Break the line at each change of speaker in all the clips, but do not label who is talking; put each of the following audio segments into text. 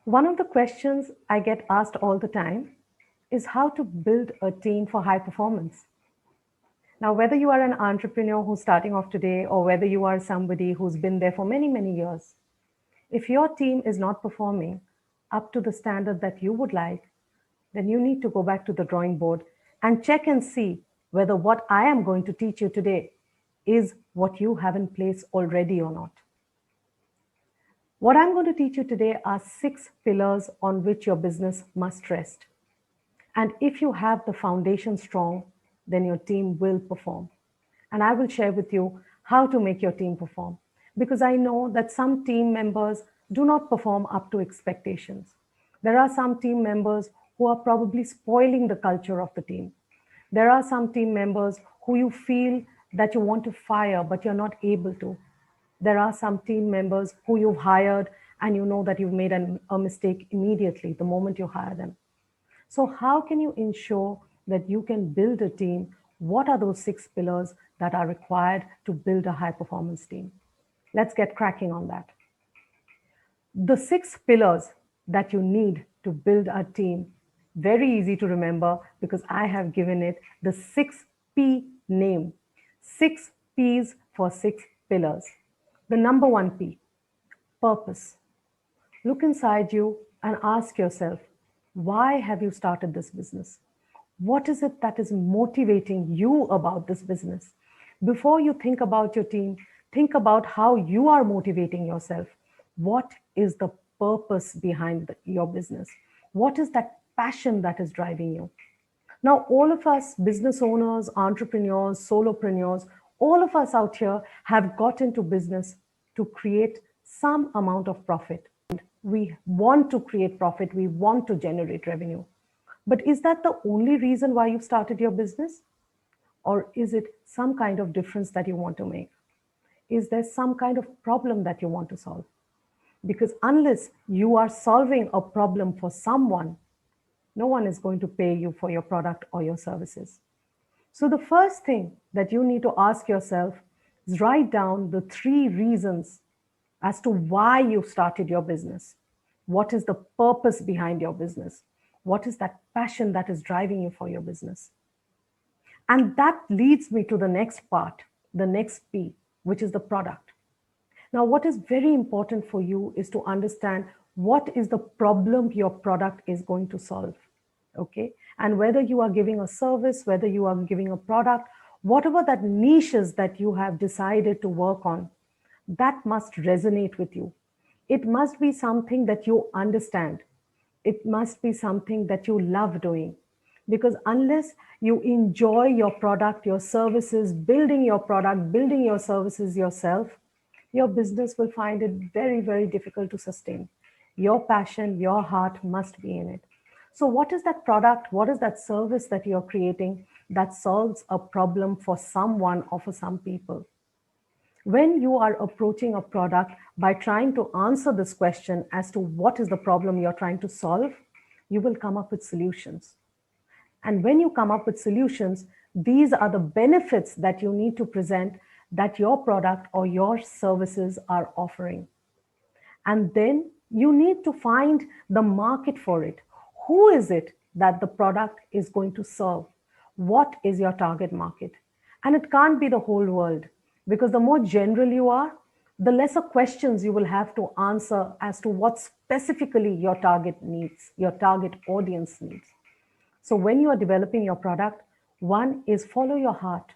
One of the questions I get asked all the time is how to build a team for high performance. Now, whether you are an entrepreneur who's starting off today or whether you are somebody who's been there for many, many years, if your team is not performing up to the standard that you would like, then you need to go back to the drawing board and check and see whether what I am going to teach you today is what you have in place already or not. What I'm going to teach you today are 6 pillars on which your business must rest. And if you have the foundation strong, then your team will perform. And I will share with you how to make your team perform. Because I know that some team members do not perform up to expectations. There are some team members who are probably spoiling the culture of the team. There are some team members who you feel that you want to fire, but you're not able to. There are some team members who you've hired and you know that you've made a mistake immediately the moment you hire them. So, how can you ensure that you can build a team? What are those 6 pillars that are required to build a high performance team? Let's get cracking on that. The 6 pillars that you need to build a team, very easy to remember because I have given it the 6P name. 6 P's for 6 pillars. The number 1 P, purpose. Look inside you and ask yourself, why have you started this business? What is it that is motivating you about this business? Before you think about your team, think about how you are motivating yourself. What is the purpose behind your business? What is that passion that is driving you? Now, all of us business owners, entrepreneurs, solopreneurs, all of us out here have got into business to create some amount of profit. We want to create profit, we want to generate revenue. But is that the only reason why you started your business? Or is it some kind of difference that you want to make? Is there some kind of problem that you want to solve? Because unless you are solving a problem for someone, no one is going to pay you for your product or your services. So, the first thing that you need to ask yourself is write down the 3 reasons as to why you started your business. What is the purpose behind your business? What is that passion that is driving you for your business? And that leads me to the next part, the next P, which is the product. Now, what is very important for you is to understand what is the problem your product is going to solve. Okay. And whether you are giving a service, whether you are giving a product, whatever that niches that you have decided to work on, that must resonate with you. It must be something that you understand. It must be something that you love doing. Because unless you enjoy your product, your services, building your product, building your services yourself, your business will find it very, very difficult to sustain. Your passion, your heart must be in it. So, what is that product? What is that service that you're creating that solves a problem for someone or for some people? When you are approaching a product by trying to answer this question as to what is the problem you're trying to solve, you will come up with solutions. And when you come up with solutions, these are the benefits that you need to present that your product or your services are offering. And then you need to find the market for it. Who is it that the product is going to serve? What is your target market? And it can't be the whole world, because the more general you are, the lesser questions you will have to answer as to what specifically your target needs, your target audience needs. So when you are developing your product, one is follow your heart.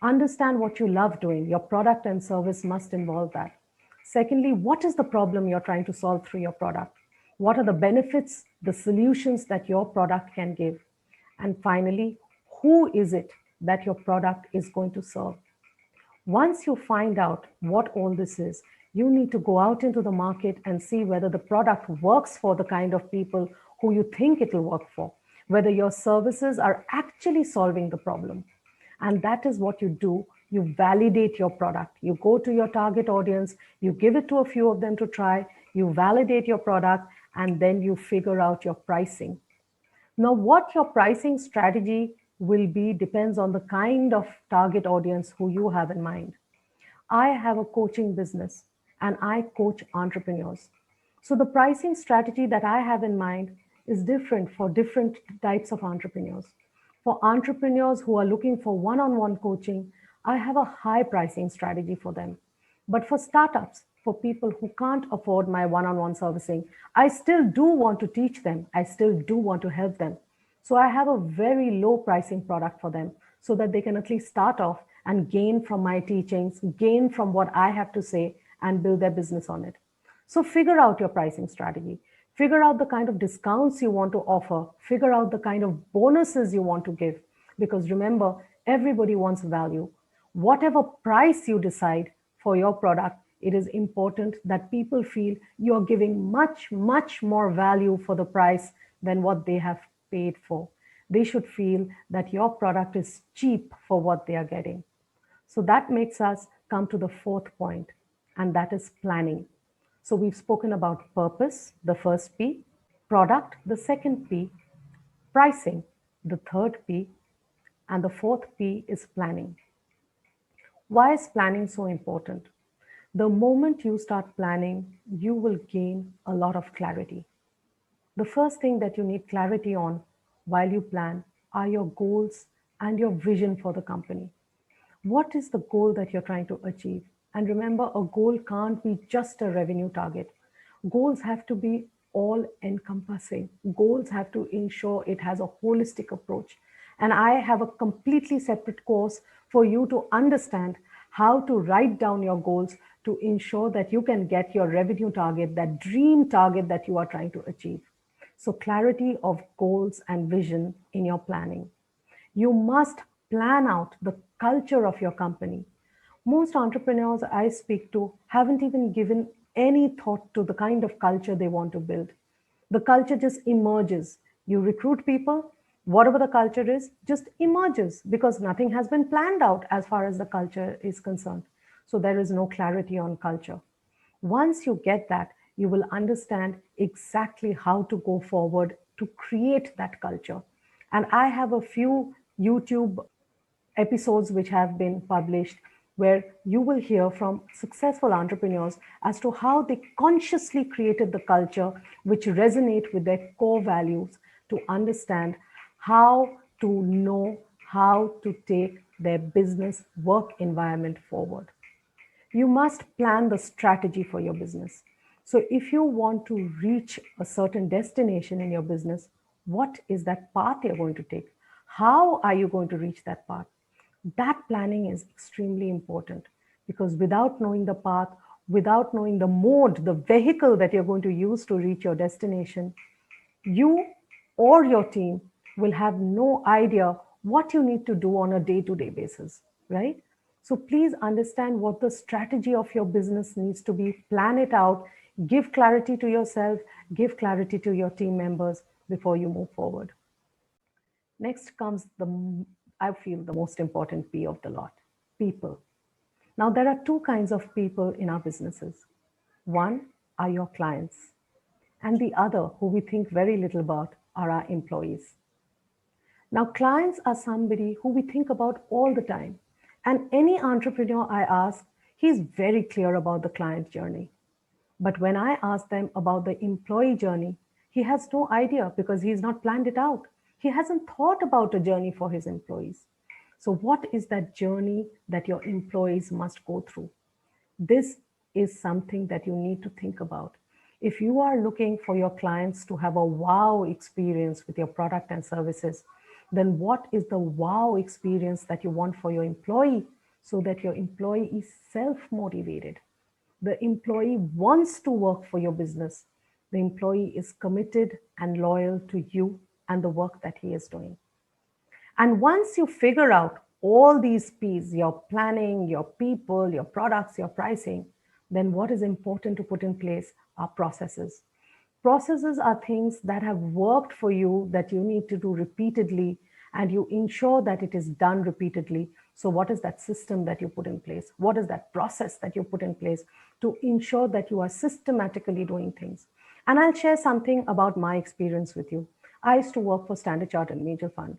Understand what you love doing. Your product and service must involve that. Secondly, what is the problem you're trying to solve through your product? What are the benefits, the solutions that your product can give? And finally, who is it that your product is going to serve? Once you find out what all this is, you need to go out into the market and see whether the product works for the kind of people who you think it will work for, whether your services are actually solving the problem. And that is what you do. You validate your product. You go to your target audience, you give it to a few of them to try, you validate your product, and then you figure out your pricing. Now, what your pricing strategy will be depends on the kind of target audience who you have in mind. I have a coaching business and I coach entrepreneurs. So the pricing strategy that I have in mind is different for different types of entrepreneurs. For entrepreneurs who are looking for one-on-one coaching, I have a high pricing strategy for them. But for startups, for people who can't afford my one-on-one servicing, I still do want to teach them. I still do want to help them. So I have a very low pricing product for them so that they can at least start off and gain from my teachings, gain from what I have to say, and build their business on it. So figure out your pricing strategy. Figure out the kind of discounts you want to offer. Figure out the kind of bonuses you want to give. Because remember, everybody wants value. Whatever price you decide for your product, it is important that people feel you're giving much, much more value for the price than what they have paid for. They should feel that your product is cheap for what they are getting. So that makes us come to the fourth point, and that is planning. So we've spoken about purpose, the first P, product, the second P, pricing, the third P, and the fourth P is planning. Why is planning so important? The moment you start planning, you will gain a lot of clarity. The first thing that you need clarity on while you plan are your goals and your vision for the company. What is the goal that you're trying to achieve? And remember, a goal can't be just a revenue target. Goals have to be all encompassing. Goals have to ensure it has a holistic approach. And I have a completely separate course for you to understand how to write down your goals to ensure that you can get your revenue target, that dream target that you are trying to achieve. So clarity of goals and vision in your planning. You must plan out the culture of your company. Most entrepreneurs I speak to haven't even given any thought to the kind of culture they want to build. The culture just emerges. You recruit people, whatever the culture is, just emerges because nothing has been planned out as far as the culture is concerned. So there is no clarity on culture. Once you get that, you will understand exactly how to go forward to create that culture. And I have a few YouTube episodes which have been published where you will hear from successful entrepreneurs as to how they consciously created the culture which resonate with their core values to understand how to know how to take their business work environment forward. You must plan the strategy for your business. So if you want to reach a certain destination in your business, what is that path you're going to take? How are you going to reach that path? That planning is extremely important because without knowing the path, without knowing the mode, the vehicle that you're going to use to reach your destination, you or your team will have no idea what you need to do on a day-to-day basis, right? So please understand what the strategy of your business needs to be, plan it out, give clarity to yourself, give clarity to your team members before you move forward. Next comes I feel, the most important P of the lot, people. Now, there are two kinds of people in our businesses. One are your clients, and the other, who we think very little about, are our employees. Now, clients are somebody who we think about all the time. And any entrepreneur I ask, he's very clear about the client journey. But when I ask them about the employee journey, he has no idea because he's not planned it out. He hasn't thought about a journey for his employees. So, what is that journey that your employees must go through? This is something that you need to think about. If you are looking for your clients to have a wow experience with your product and services, then what is the wow experience that you want for your employee so that your employee is self-motivated? The employee wants to work for your business. The employee is committed and loyal to you and the work that he is doing. And once you figure out all these P's, your planning, your people, your products, your pricing, then what is important to put in place are processes. Processes are things that have worked for you that you need to do repeatedly, and you ensure that it is done repeatedly. So what is that system that you put in place? What is that process that you put in place to ensure that you are systematically doing things? And I'll share something about my experience with you. I used to work for Standard Chartered Mutual Fund.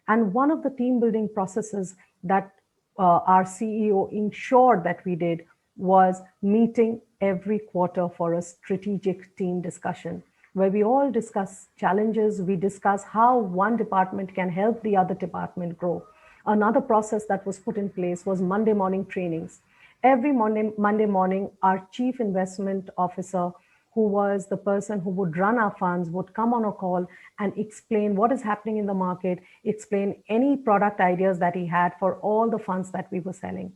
And one of the team building processes that our CEO ensured that we did was meeting every quarter for a strategic team discussion where we all discuss challenges, we discuss how one department can help the other department grow. Another process that was put in place was Monday morning trainings. Every Monday morning, our chief investment officer, who was the person who would run our funds, would come on a call and explain what is happening in the market, explain any product ideas that he had for all the funds that we were selling.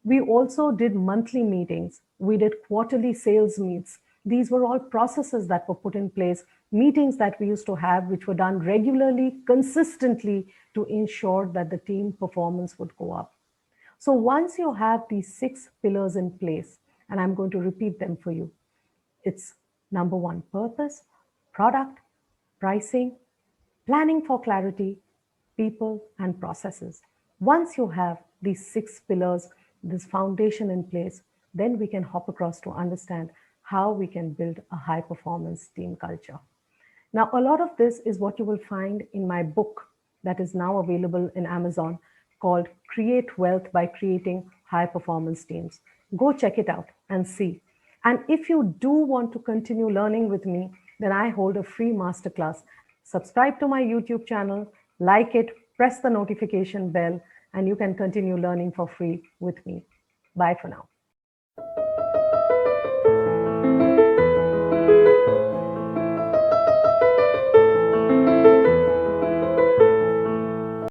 We also did monthly meetings. We did quarterly sales meets. These were all processes that were put in place, meetings that we used to have, which were done regularly, consistently to ensure that the team performance would go up. So once you have these 6 pillars in place, and I'm going to repeat them for you, it's number one, purpose, product, pricing, planning for clarity, people, and processes. Once you have these 6 pillars, this foundation in place, then we can hop across to understand how we can build a high performance team culture. Now, a lot of this is what you will find in my book that is now available in Amazon called Create Wealth by Creating High Performance Teams. Go check it out and see. And if you do want to continue learning with me, then I hold a free masterclass. Subscribe to my YouTube channel, like it, press the notification bell, and you can continue learning for free with me. Bye for now.